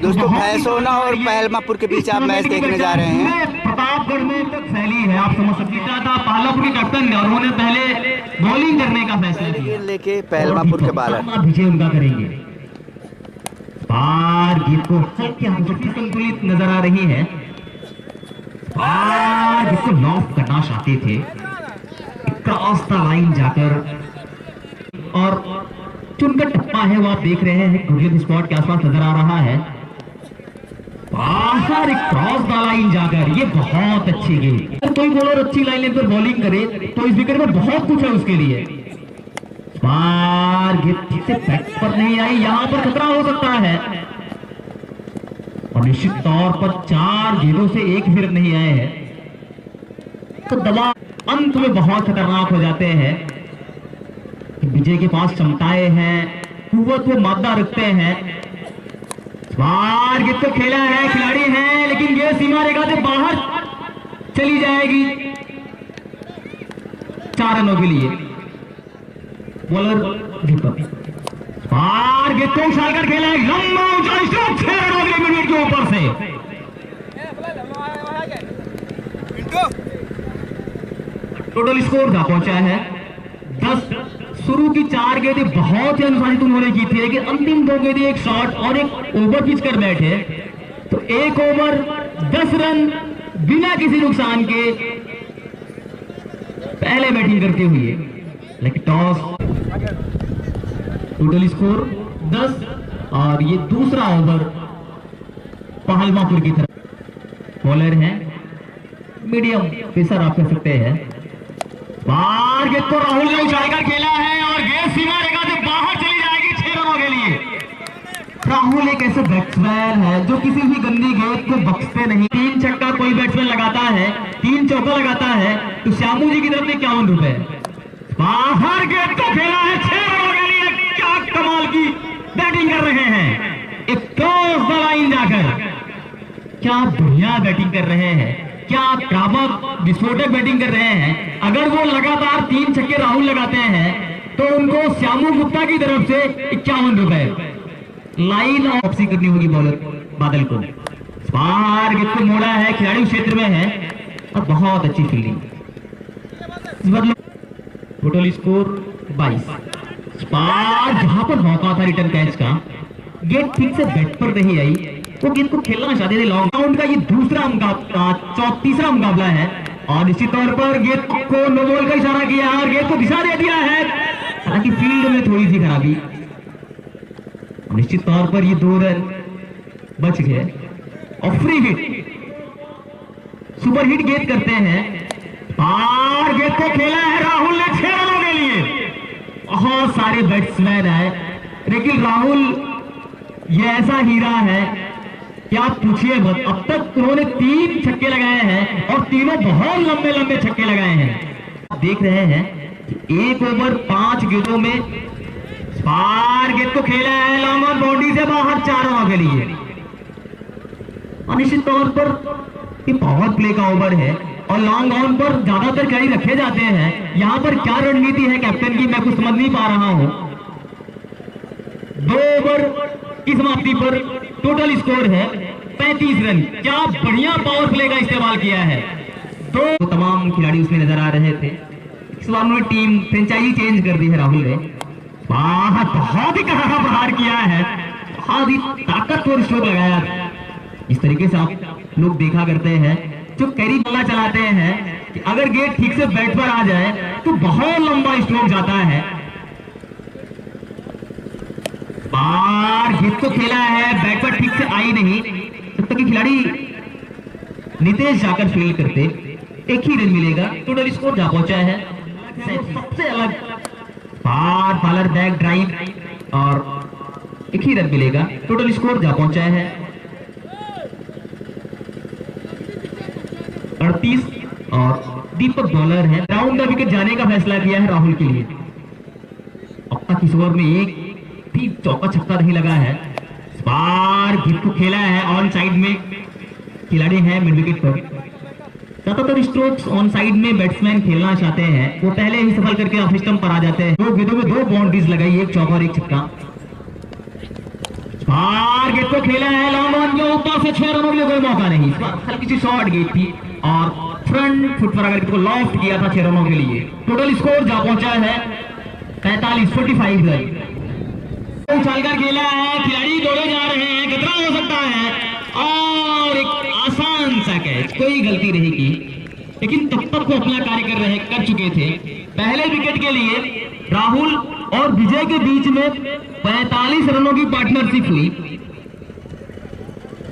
दोस्तों भैंसोना और पहलमापुर के बीच आप मैच देखने जा रहे हैं। प्रतापगढ़ में तक फैली है, आप समझ सकते हैं। था पहलमापुर के कैप्टन ने और उन्होंने पहले बॉलिंग करने का फैसला किया, लेके पहलमापुर के बालर विजय उनका करेंगे। बार गीत को संतुलित नजर आ रही है। बार गीत को लॉफ करना चाहते थे, क्रॉस द लाइन जाकर, और चुनकर टप्पा है वो आप देख रहे हैं गुडलिन स्पॉट के आसपास नजर आ रहा है। क्रॉस द लाइन जाकर, ये बहुत अच्छी गेंद। कोई बॉलर अच्छी लाइन पर बॉलिंग करे तो इस विकेट में बहुत कुछ है उसके लिए। बार गेंद ठीक से बैट पर नहीं आई, यहां पर खतरा हो सकता है, और निश्चित तौर पर 4 गेंदों से 1 भी रन नहीं आए हैं, तो दबाव अंत में बहुत खतरनाक हो जाते हैं। विजय के पास क्षमताएं हैं, कुव्वत वो मादा रखते हैं। बार गेंद तो खेला है, खिलाड़ी है, लेकिन ये सीमा रेखा से बाहर चली जाएगी 4 रनों के लिए। बॉलर दीपक बार गेंद को उछाल कर खेला है, लंबा ऊंचा स्ट्रोक 6 रनों के मिनट के ऊपर से। टोटल स्कोर जा पहुंचा है 10। शुरू की 4 गेंदें बहुत ही अनुशासित उन्होंने की थी, लेकिन अंतिम 2 गेंदें, एक शॉट और एक ओवर पिच कर बैठे, तो 1 ओवर 10 रन बिना किसी नुकसान के पहले बैटिंग करते हुए। लेकिन टॉस, टोटल स्कोर 10, और ये दूसरा ओवर पहलमापुर की तरफ। बॉलर है मीडियम पेसर आप कह सकते हैं। बार गेंद को राहुल ने उछालकर खेला है और गेंद सीमा रेखा से बाहर चली जाएगी 6 रनों के लिए। राहुल एक ऐसे बैट्समैन है जो किसी भी गंदी गेंद को बख्शते नहीं। 3 छक्का कोई बैट्समैन लगाता है, 3 चौका लगाता है, तो श्यामू जी की तरफ से 51 रुपए। बाहर गेंद को खेला है 6 रनों के लिए। क्या कमाल की बैटिंग कर रहे हैं, एक क्रॉस द लाइन जाकर, क्या बढ़िया बैटिंग कर रहे हैं, क्या क्रामक विस्फोटक बैटिंग कर रहे हैं। अगर वो लगातार 3 छक्के राहुल लगाते हैं तो उनको श्यामू गुप्ता की तरफ से 51 रुपए लाइन वापसी करनी होगी बॉलर बादल को। बाहर गेंद को मोड़ा है, खिलाड़ी क्षेत्र में है, और बहुत अच्छी फील्डिंग। Total score 22। जहां पर मौका था रिटर्न कैच का, गेंद ठीक से बैट पर नहीं आई, वो गेंद को खेलना चाहते थे। लॉन्ग राउंड का ये तीसरा मुकाबला है, और निश्चित तौर पर गेंद को नो बॉल का इशारा किया और गेंद को दिशा दे दिया है। हालांकि फील्ड में थोड़ी सी खराबी, निश्चित तौर पर ये 2 रन बच गए, और फ्री हिट, सुपर हिट गेंद करते हैं। और गेंद को खेला है राहुल ने 6 रनों के लिए। बहुत सारे बैट्समैन है, लेकिन राहुल ये ऐसा हीरा है कि आप पूछिए मत। अब तक उन्होंने 3 छक्के लगाए हैं, और तीनों बहुत लंबे लंबे छक्के लगाए हैं। आप देख रहे हैं कि 1 ओवर 5 गेंदों में बार गेंद को खेला है लॉन्ग ऑन बाउंड्री से बाहर 4 रनों के लिए। निश्चित तौर पर ये पावर प्ले का ओवर है, और लॉन्ग ऑन पर ज्यादातर खिलाड़ी रखे जाते हैं। यहां पर क्या रणनीति है कैप्टन की, मैं कुछ समझ नहीं पा रहा हूं। 2 ओवर की समाप्ति पर टोटल स्कोर है 35 रन। क्या बढ़िया पावर प्ले का इस्तेमाल किया है। तो तमाम खिलाड़ी उसमें नजर आ रहे थे। इस बार उन्होंने टीम फ्रेंचाइजी चेंज कर दी है राहुल ने। बहुत ही करारा प्रहार किया है, बहुत ही ताकतवर स्ट्रोक लगाया। इस तरीके से आप लोग देखा करते हैं जो कैरी बल्ला चलाते हैं कि अगर गेंद ठीक से बैट पर आ जाए तो बहुत लंबा स्ट्रोक जाता है। बार गेंद तो खेला है, बैट पर ठीक से आई नहीं, तब तक कि खिलाड़ी नितेश जाकर फील्ड करते 1 ही रन मिलेगा। टोटल स्कोर जा पहुंचा है सबसे अलग। बार बॉलर बैक ड्राइव, और 1 ही रन मिलेगा। टोटल स्कोर जा पहुंचा है 38, और दीपक बॉलर है। राउंड द विकेट जाने का फैसला किया है राहुल के लिए। अब तक इस ओवर में 1 भी चौका छक्का नहीं लगा है। बार गेंद को खेला है ऑन साइड में, खिलाड़ी है मिड विकेट पर। ज्यादातर स्ट्रोक्स ऑन साइड में बैट्समैन खेलना चाहते हैं, वो पहले ही सफल करके ऑफ स्टंप पर आ जाते हैं। 2 गेंदों में 2 बाउंड्रीज लगाई, 1 चौका और 1 छक्का। बाहर गेंद को खेला है लॉन्ग ऑन के ऊपर से 6 रनों के लिए कोई मौका नहीं। इस बार हल्की सी शॉर्ट गेंद थी और फ्रंट फुट पर अगर लॉफ्ट किया था 6 रनों के लिए। टोटल स्कोर जा पहुंचा है 45 रन। उछालकर खेला है, खिलाड़ी दौड़े जा रहे हैं, कितना हो सकता है और एक आसान सा कैच, कोई गलती नहीं की, लेकिन तब तक वो अपना कार्य कर चुके थे। पहले विकेट के लिए राहुल और विजय के बीच में 45 रनों की पार्टनरशिप हुई।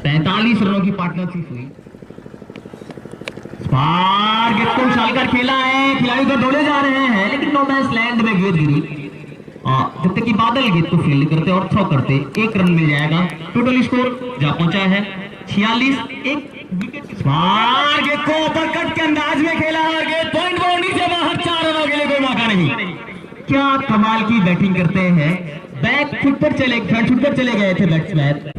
45 रनों की पार्टनरशिप हुई। गेंद को उछालकर खेला है, खिलाड़ी तो दौड़े जा रहे हैं, लेकिन नो मैच लैंड में गेंद गिरी। जब तक कि बादल गेंद को फील्ड करते और थ्रो करते 1 रन मिल जाएगा। टोटल स्कोर जा पहुंचा है 46। एक विकेट गेंद को अपरकट के अंदाज में खेला और गेंद पॉइंट बाउंड्री से बाहर, 4 रनों के लिए कोई मौका नहीं। क्या कमाल की बैटिंग करते हैं। बैक फुट पर फ्रंट फुट पर चले गए थे बैट्समैन।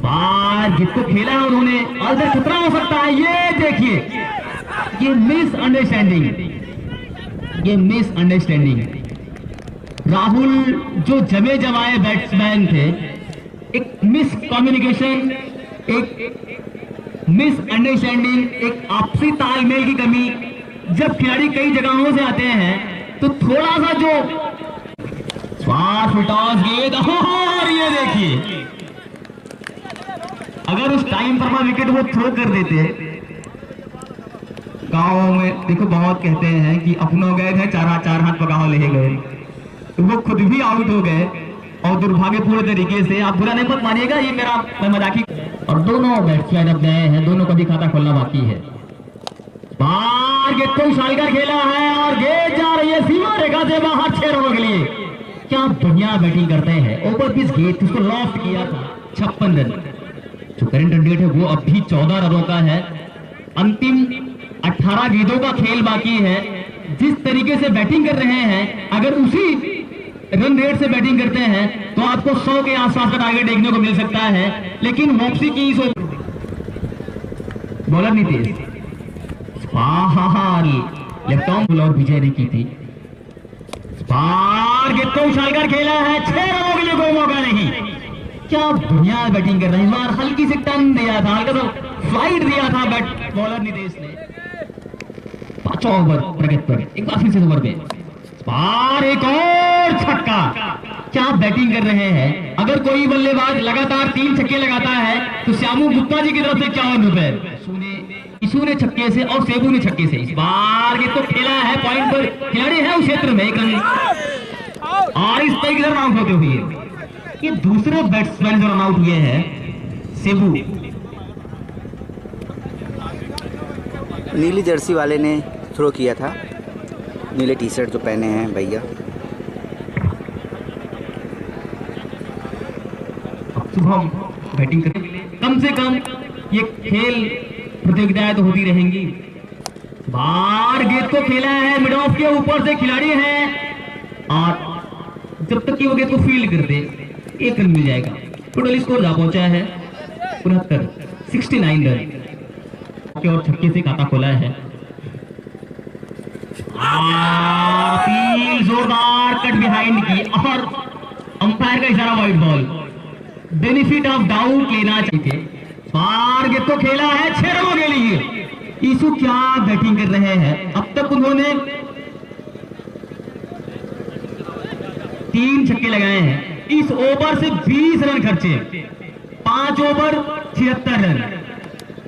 बाहर गेंद को खेला उन्होंने और इधर खतरा हो सकता है। ये देखिए, ये मिसअंडरस्टैंडिंग। राहुल जो जमे जमाए बैट्समैन थे, एक मिस कम्युनिकेशन, एक मिसअंडरस्टैंडिंग, एक आपसी तालमेल की कमी। जब खिलाड़ी कई जगहों से आते हैं तो थोड़ा सा जो फुल टॉस गेंद, और ये देखिए, अगर उस टाइम पर विकेट वो थ्रो कर देते। गांव में देखो बहुत कहते हैं कि अपनों गए थे चार हाथ पगाव ले गए, तो वो खुद भी आउट हो गए और दुर्भाग्यपूर्ण तरीके से। आप बुरा नहीं मत मानिएगा, ये मेरा मजाकी। और दोनों बैट्समैन अब गए हैं, दोनों का भी खाता खोलना बाकी है। बाहर गेंद को उछालकर खेला है और गेंद जा रही है सीमा रेखा से बाहर, 6 रनों के लिए। क्या बढ़िया बैटिंग करते हैं। ओवर पिच गेंद, उसको लॉफ्ट किया था, 56 रन। जो करंट रन रेट है वो अब भी 14 रनों का है। अंतिम 18 गेंदों का खेल बाकी है। जिस तरीके से बैटिंग कर रहे हैं, अगर उसी रन रेट से बैटिंग करते हैं तो आपको 100 के आसपास का टारगेट देखने को मिल सकता है। लेकिन वापसी की bowler Nitish, left arm bowler Vijay ने की थी। गेंद को उछालकर खेला है, 6 रनों के लिए कोई मौका नहीं। क्या बढ़िया बैटिंग कर रहे हैं। बार हल्की से टर्न दिया था, हल्का सा फ्लाइट दिया था बॉलर नीतीश ने। 5 ओवर प्रगति पर, एक बार फिर से ओवर पे एक और छक्का। क्या बैटिंग कर रहे हैं। अगर कोई बल्लेबाज लगातार 3 छक्के लगाता है तो श्यामू गुप्ता जी की तरफ से 51 रुपए, ईशू ने छक्के से और सेबू ने छक्के से। इस बार ये तो खेला है पॉइंट पर, खिलाड़ी है उस क्षेत्र में 1 रन, और इस तरीके से रन आउट होते हुए ये दूसरे बैट्समैन जो रन आउट हुए हैं, सेबू। नीली जर्सी वाले ने थ्रो किया था, नीले टी शर्ट जो पहने हैं भैया। शुभम बैटिंग करें, कम से कम ये खेल प्रतियोगिताएं तो होती रहेंगी। बाहर गेंद को खेला है, मिड ऑफ के ऊपर से खिलाड़ी है और जब तक कि वो गेंद को फील्ड कर दे 1 रन मिल जाएगा। टोटल स्कोर जा पहुंचा है 69 रन और छक्के से खाता खोला है। जोरदार कट बिहाइंड की और अंपायर का इशारा, wide ball. Benefit of doubt लेना चाहिए। बार गेंद को खेला है 6 रनों के लिए। ईशू क्या बैटिंग कर रहे हैं। अब तक उन्होंने 3 छक्के लगाए हैं। इस ओवर से 20 रन खर्चे, 5 over 76 run,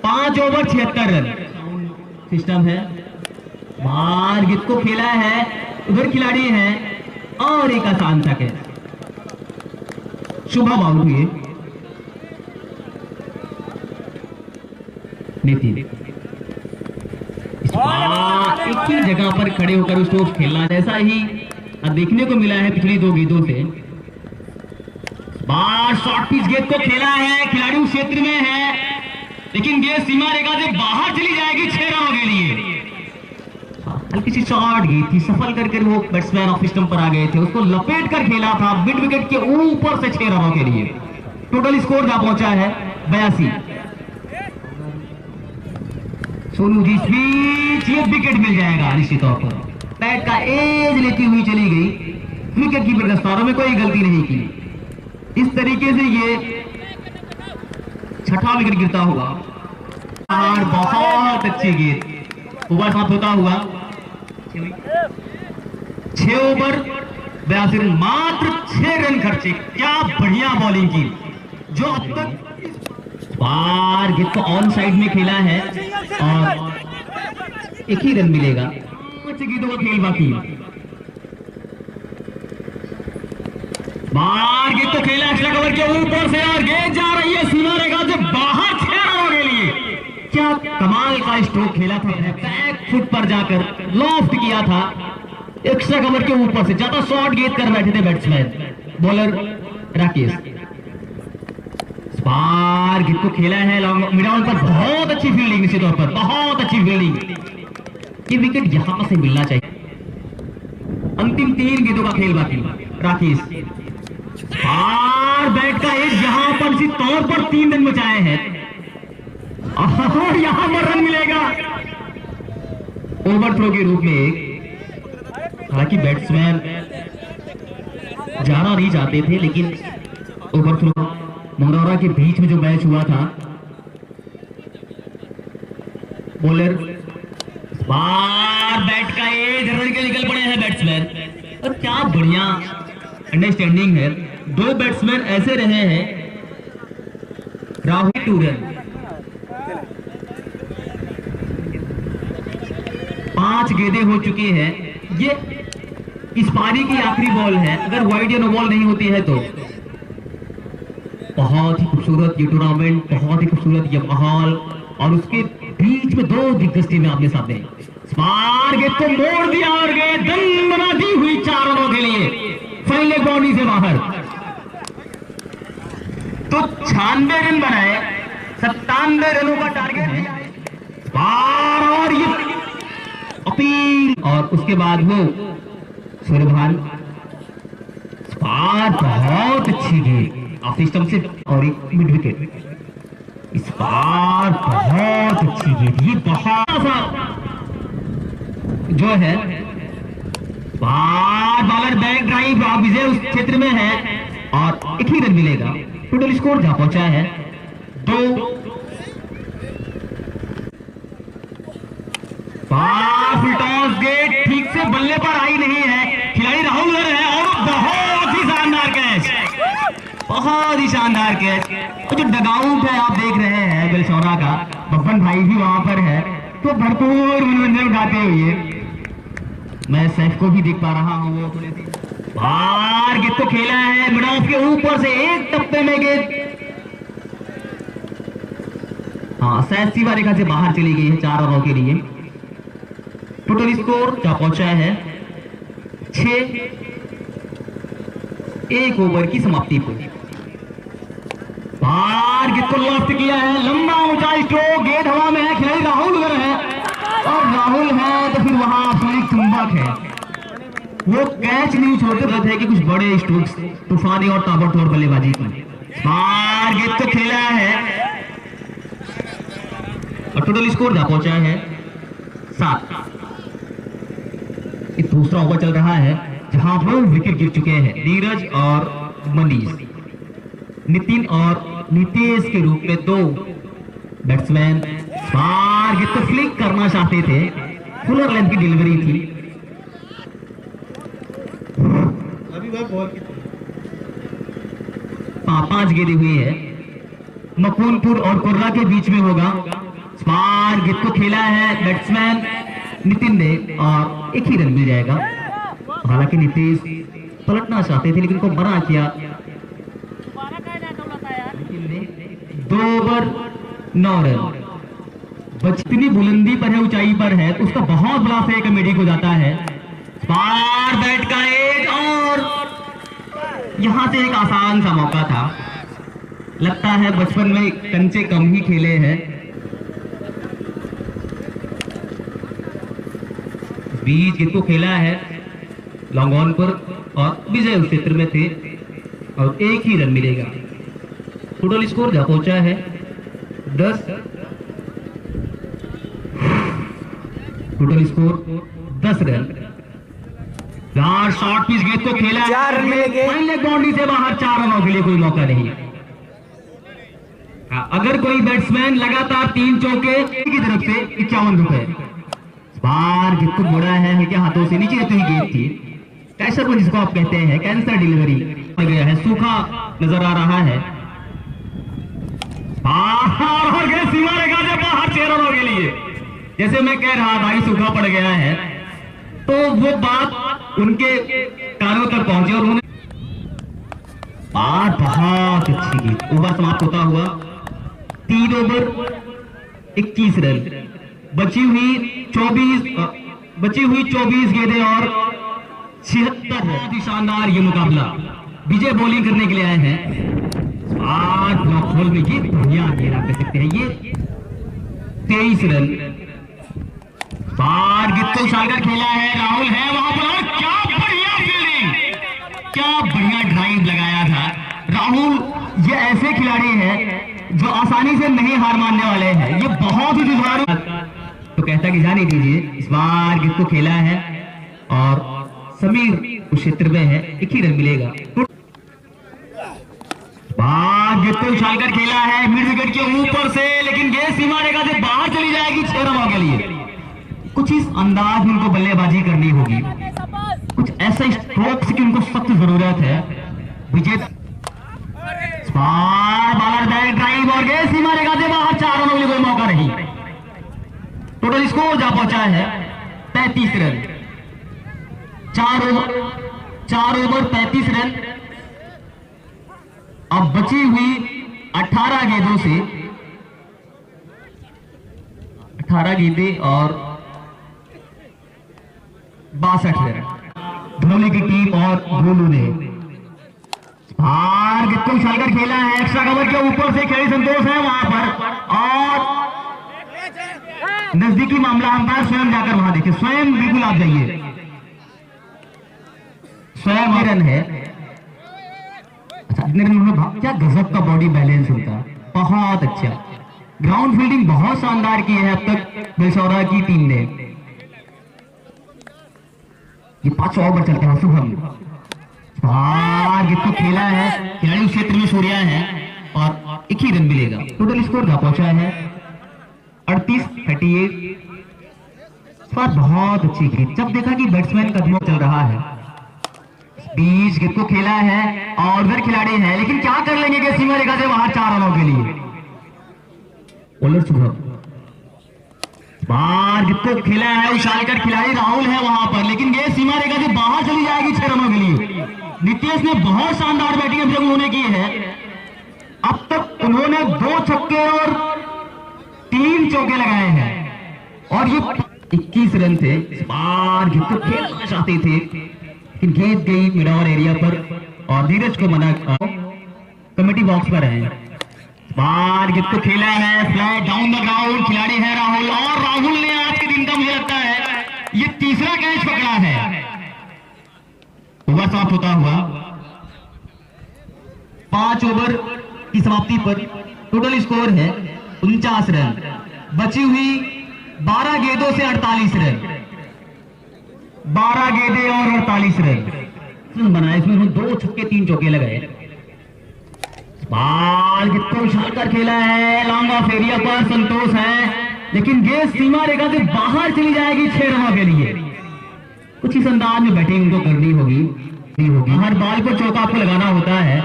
5 over 76 run system है। बाहर गेंद को खेला है, उधर खिलाड़ी हैं और एक आसान सा कैच। शुभम आउट हुए। नितिन एक ही जगह पर खड़े होकर उसको खेलना, जैसा ही देखने को मिला है पिछली 2 गेंदों से। बाहर शॉर्ट पिच गेंद को खेला है, खिलाड़ी उस क्षेत्र में है, लेकिन गेंद सीमा रेखा से बाहर चली जाएगी 6 रनों के लिए। हल्की सी शॉर्ट गेंद थी, सफल करके वो बैट्समैन ऑफ स्टंप पर आ गए थे, उसको लपेट कर खेला था मिड विकेट के ऊपर से 6 रनों के लिए। टोटल स्कोर जा पहुंचा है 82। सोनू जी स्पीच, ये विकेट मिल जाएगा निश्चित तौर पर। बैट का एज लेती हुई चली गई, विकेट कीपर दस्तारों में कोई गलती नहीं की। इस तरीके से ये छठा विकेट गिरता हुआ और बहुत अच्छी गेंद, ओवर समाप्त होता हुआ 6 ओवर 82 रन, मात्र 6 रन खर्चे। क्या बढ़िया बॉलिंग की, जो अब तक बार गेंद को ऑन साइड में खेला है और एक ही रन मिलेगा। 5 गेंदों का खेल बाकी, बार गेंद तो खेला एक्स्ट्रा कवर के ऊपर से और गेंद जा रही है सीमा रेखा से बाहर 6 रनों के लिए। क्या कमाल का स्ट्रोक खेला था, बैक फुट पर जाकर लॉफ्ट किया था एक्स्ट्रा कवर के ऊपर से, ज्यादा शॉर्ट गेंद कर बैठे थे बैट्समैन बॉलर राकेश। बार गेंद को खेला है लॉन्ग मिड ऑन पर, बहुत अच्छी फील्डिंग, निश्चित तौर पर बहुत अच्छी फील्डिंग। ये विकेट यहां से मिलना चाहिए। अंतिम 3 गेंदों का खेल बाकी, राकेश बार बैट का एज यहां पर इसी तौर पर 3 रन बचाए हैं और यहां पर रन मिलेगा ओवरथ्रो के रूप में एक। हालांकि बैट्समैन जाना नहीं चाहते थे, लेकिन ओवरथ्रो मंगरौरा के बीच में जो मैच हुआ था, बॉलर बार बैट का एज रन के निकल पड़े हैं बैट्समैन। और क्या बढ़िया अंडरस्टैंडिंग है, 2 बैट्समैन ऐसे रहे हैं। राहुल 2 रन, 5 गेंदें हो चुकी हैं। ये इस पारी की आखिरी बॉल है, अगर वाइड या नो बॉल नहीं होती है तो। बहुत ही खूबसूरत ये टूर्नामेंट, बहुत ही खूबसूरत ये माहौल, और उसके बीच में 2 दिग्गज टीमें आमने सामने। स्पार गेंद को मोड़ दिया और गेंद दंडना दी हुई 4 रनों के लिए फाइन लेग बाउंड्री से बाहर। तो 96 रन बनाए, 97 रनों का टारगेट है बार, और ये अपील, और उसके बाद वो सूर्यभान बार बहुत अच्छी गेंद ऑफ स्टंप से और एक मिड विकेट। इस बार बहुत अच्छी गेंद, ये बहुत सा जो है बार बॉलर बैक ड्राइव विजय उस क्षेत्र में है और एक ही रन मिलेगा। टोटल स्कोर जहां पहुंचा है 2। फुल टॉस गेट ठीक से बल्ले पर आई नहीं है, खिलाड़ी राहुल है और बहुत ही शानदार कैच, बहुत ही शानदार कैच। जो डगआउट है आप देख रहे हैं बेलशौरा का, बब्बन भाई भी वहां पर है, तो भरपूर मनोरंजन उठाते हुए मैं सैफ को भी देख पा रहा हूं। वो थोड़ी सी बार गेंद को खेला है मिड ऑफ के ऊपर से, एक टप्पे में गेंद शायद सीमा रेखा से बाहर चली गई है 4 रनों के लिए। टोटल स्कोर क्या पहुंचा है 6, 1 ओवर की समाप्ति पर। बार गेंद को लॉफ्ट किया है, लंबा ऊंचा स्ट्रोक, गेंद हवा में है, खिलाड़ी राहुल उधर है, और राहुल है तो फिर वहां सूर्य चुंबक है, वो कैच नहीं छोड़ते रहते हैं कि कुछ बड़े स्ट्रोक्स तूफानी और ताबड़तोड़ बल्लेबाजी की। बार गेंद को खेला है और टोटल स्कोर क्या पहुंचा है 7। दूसरा ओवर चल रहा है जहां पर विकेट गिर चुके हैं नीरज और मनीष, नितिन और नितेश के रूप में 2 बैट्समैन। बार गेंद को फ्लिक करना चाहते थे, फुलर लेंथ की डिलीवरी थी। अभी वह बॉल 5 गेंदें हुई है, मकूनपुर और कुर्रा के बीच में होगा। बार गेंद को खेला है बैट्समैन नितिन ने और एक ही रन मिल जाएगा। हालांकि नितेश पलटना चाहते थे लेकिन उनको मना किया। 2 ओवर 9 रन, इतनी बुलंदी पर है, ऊंचाई पर है, तो उसका बहुत बड़ा फेक कमेटी को जाता है। बार बैट का एज और यहां से एक आसान सा मौका था, लगता है बचपन में कंचे कम ही खेले हैं। बीच गेंद को खेला है लॉन्ग ऑन पर और विजय उस क्षेत्र में थे और एक ही रन मिलेगा। टोटल स्कोर जहां पहुंचा है 10। Total score 10 run. 4 short pitch गेंद को खेला, 4 रन मिलेंगे। बाउंड्री से बाहर, 4 रनों के लिए कोई मौका नहीं। अगर कोई बैट्समैन लगातार 3 चौके की तरफ से 51 रुपए। बार गेंद को मोड़ा है हल्के हाथों से, नीचे रहती हुई गेंद थी। कैसर बॉल जिसको आप कहते हैं, कैंसर डिलीवरी गया है, सूखा नजर आ रहा है। और गेंद सीमा रेखा से बाहर 6 रनों के लिए। जैसे मैं कह रहा भाई सूखा पड़ गया है, तो वो बात उनके कानों तक पहुंची और उन्होंने बहुत अच्छी गेंद। ओवर समाप्त होता हुआ 3 ओवर 21 रन, बची हुई 24 गेंदें और 76 रन। शानदार ये मुकाबला विजय बॉलिंग करने के लिए आए हैं। 8 ब्लॉक होल में ये बढ़िया गेंद आप कह सकते हैं, ये 23 रन। बार गेंद को उछालकर खेला है, राहुल है वहां पर, क्या बढ़िया फील्डिंग, क्या बढ़िया ड्राइव लगाया था राहुल। ये ऐसे खिलाड़ी हैं जो आसानी से नहीं हार मानने वाले हैं, ये बहुत ही जुझारू। तो कहता कि जाने दीजिए, इस बार गेंद को खेला है और समीर उस क्षेत्र में है, 1 ही रन मिलेगा। बार गेंद को उछालकर खेला है मिड विकेट के ऊपर से, लेकिन गेंद सीमा रेखा से बाहर चली जाएगी 6 रनों के लिए। कुछ इस अंदाज में उनको बल्लेबाजी करनी होगी, कुछ ऐसे स्ट्रोक्स की उनको सख्त जरूरत है। विजय बॉलर बैक ड्राइव और गेंद सीमा रेखा से बाहर, 4 रनों के लिए कोई मौका नहीं। टोटल स्कोर जा पहुंचा है 35 रन। 4 over 35 run. अब बची हुई 18 गेंदों से 18 गेंदें और 62 रन। धोनी की टीम और गोलू ने बार गेंद को उछालकर खेला है, एक्स्ट्रा कवर के ऊपर से खिलाड़ी संतोष है वहां पर, और नजदीकी मामला अंपायर स्वयं जाकर वहां देखे, स्वयं बिल्कुल आप जाइए, स्वयं रन है। अच्छा, क्या गजब का बॉडी बैलेंस उनका, बहुत अच्छा। ग्राउंड फील्डिंग बहुत शानदार की है अब तक बेलसौरा की टीम ने। ये 5 ओवर चलते हैं शुभम, गेंद को खेला है, खिलाड़ी उस क्षेत्र में सूर्या है और 1 ही रन मिलेगा। टोटल स्कोर जा पहुंचा है 38-38। बहुत अच्छी गेंद, जब देखा कि बैट्समैन कदमों चल रहा है, बीच गेंद को खेला है और उधर खिलाड़ी है, लेकिन क्या कर लेंगे कि सीमा रेखा से बाहर 4 रनों के लिए। बोलर शुभम बार गेंद को खेला है, उछालकर खिलाड़ी राहुल है वहां पर, लेकिन गेंद सीमा रेखा से बाहर चली जाएगी 6 रनों के लिए। नितेश ने बहुत शानदार बैटिंग अब तक उन्होंने की है। अब तक उन्होंने 2 छक्के और 3 चौके लगाए हैं और ये 21 रन थे। इस बार गेंद को खेलना चाहते थे, लेकिन गेंद गई मिड ओवर एरिया पर और नीरज को मना, कमेटी बॉक्स पर है। बार गेंद को खेला है, फ्लैट डाउन द ग्राउंड, खिलाड़ी है राहुल, और राहुल ने आज के दिन का मुझे लगता है ये तीसरा कैच पकड़ा है। ओवर समाप्त होता हुआ 5 ओवर की समाप्ति पर टोटल स्कोर है 49 रन, बची हुई 12 गेंदों से 48 रन। 12 गेंदें और 48 रन बनाए, इसमें 2 छक्के 3 चौके लगाए। बाल गेंद को उछालकर खेला है, लॉन्ग ऑफ एरिया पर संतोष है, लेकिन गेंद सीमा रेखा से बाहर चली जाएगी 6 रनों के लिए। कुछ इस अंदाज में बैटिंग उनको करनी होगी, हर बॉल को चौका आपको लगाना होता है।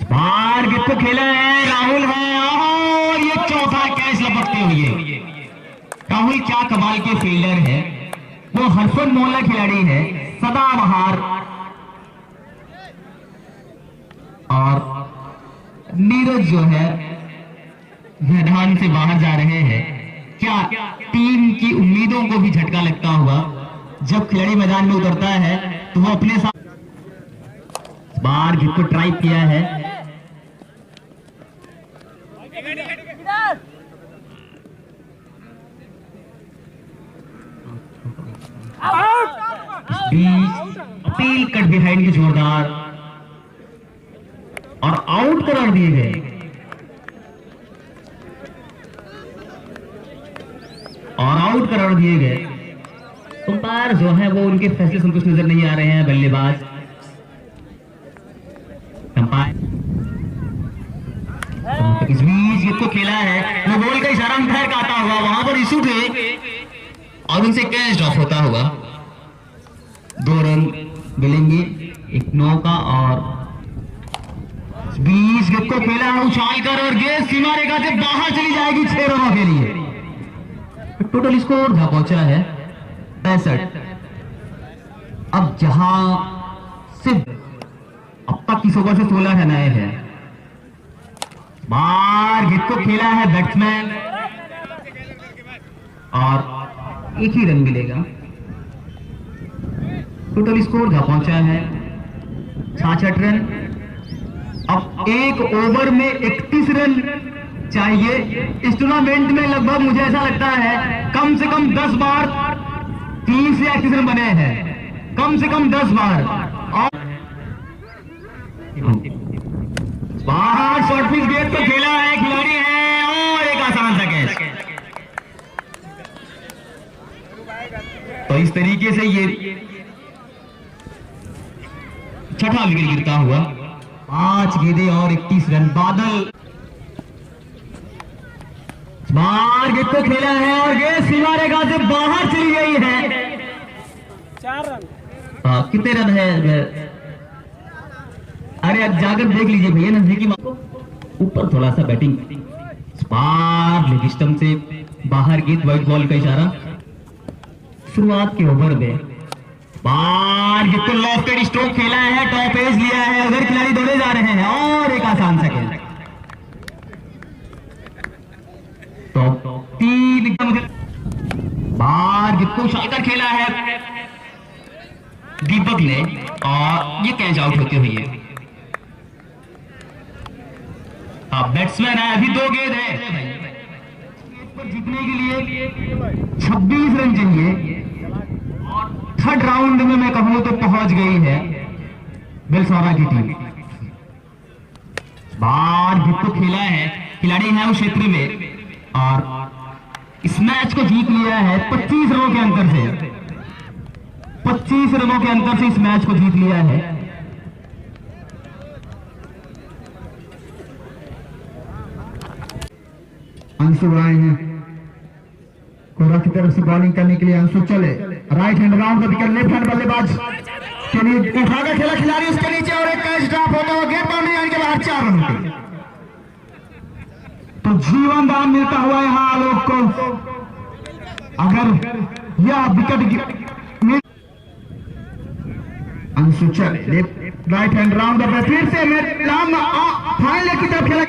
बार गेंद को खेला है, राहुल है और ये चौथा कैच लपकते हुए। राहुल क्या कमाल के फील्डर है, वो हरफन मोहल्ला खिलाड़ी है, सदाबहार। और नीरज जो है मैदान से बाहर जा रहे हैं। क्या टीम की उम्मीदों को भी झटका लगता हुआ, जब खिलाड़ी मैदान में उतरता है तो वो अपने साथ बार गेंद को ट्राई किया है। अपील कट बिहाइंड की जोरदार और आउट करार दिए गए। और आउट करार दिए गए। अंपायर जो है वो उनके फैसले संतुष्ट नजर नहीं आ रहे हैं। बल्लेबाज अंपायर इस बीच विकेट को खेला है, वो बॉल का इशारा अंपायर का आता हुआ, वहां पर इशू थे और उनसे कैच ड्रॉप होता हुआ 2 रन मिलेंगे, एक 9 का। और 20 विकेट को खेला है उछाल कर और गेंद सीमा रेखा से बाहर चली जाएगी 6 रनों के लिए। टोटल स्कोर पहुंचा है 65। अब जहां सिर्फ अब तक इस ओवर से 16 रन आए हैं, बार विकेट को खेला है बैट्समैन और 1 ही रन मिलेगा। टोटल स्कोर पहुंचा है 66 रन। अब एक ओवर में 31 रन चाहिए। इस टूर्नामेंट में लगभग मुझे ऐसा लगता है कम से कम 10 बार 30 या 31 रन बने हैं, कम से कम 10 बार। और बाहर शॉर्ट पिच गेंद को खेला है, खिलाड़ी है और एक आसान सा कैच। तो इस तरीके से ये 6ठा विकेट गिरता हुआ, 5 गेंदें और 31 रन। बादल बाहर गेंद को खेला है और गेंद सीमा रेखा से बाहर चली गई है। 4 रन। कितने रन है? अरे अब जाकर देख लीजिए भैया, नजदीकी ऊपर थोड़ा सा बैटिंग स्पार लेग स्टंप से बाहर गेंद, व्हाइट बॉल का इशारा। शुरुआत के ओवर में बाहर गेंद को लॉफ्टेड स्ट्रोक खेला है, टॉप एज लिया है, उधर खिलाड़ी दौड़े जा रहे हैं और एक आसान सा खेल। तो 3 बाहर गेंद को उछालकर खेला है दीपक ने और ये कैच आउट होते हुए। बैट्समैन है, अभी 2 गेंद है। जीतने के लिए 26 रन चाहिए और 3rd राउंड में मैं कहूं तो पहुंच गई है बेलसौरा की टीम। बाहर विकेट को खेला है, खिलाड़ी है उस क्षेत्र में और इस मैच को जीत लिया है 25 रनों के अंतर से। 25 रनों के अंतर से इस मैच को जीत लिया है। अंशु आए हैं कोरा की तरफ से बॉलिंग करने के लिए। अंशु चले, राइट हैंड राउंड का विकेट, लेफ्ट हैंड बल्लेबाज के लिए उठाकर खेला खिलाड़ी उसके नीचे और एक कैच ड्रॉप होता हुआ गेट बाउंड्री लाइन के बाहर 4 रन पे। तो जीवन दान मिलता हुआ यहां आलोक को। अगर यह विकेट अंशु चले, लेफ्ट राइट हैंड राउंड फिर से फाइनल की तरफ खेला।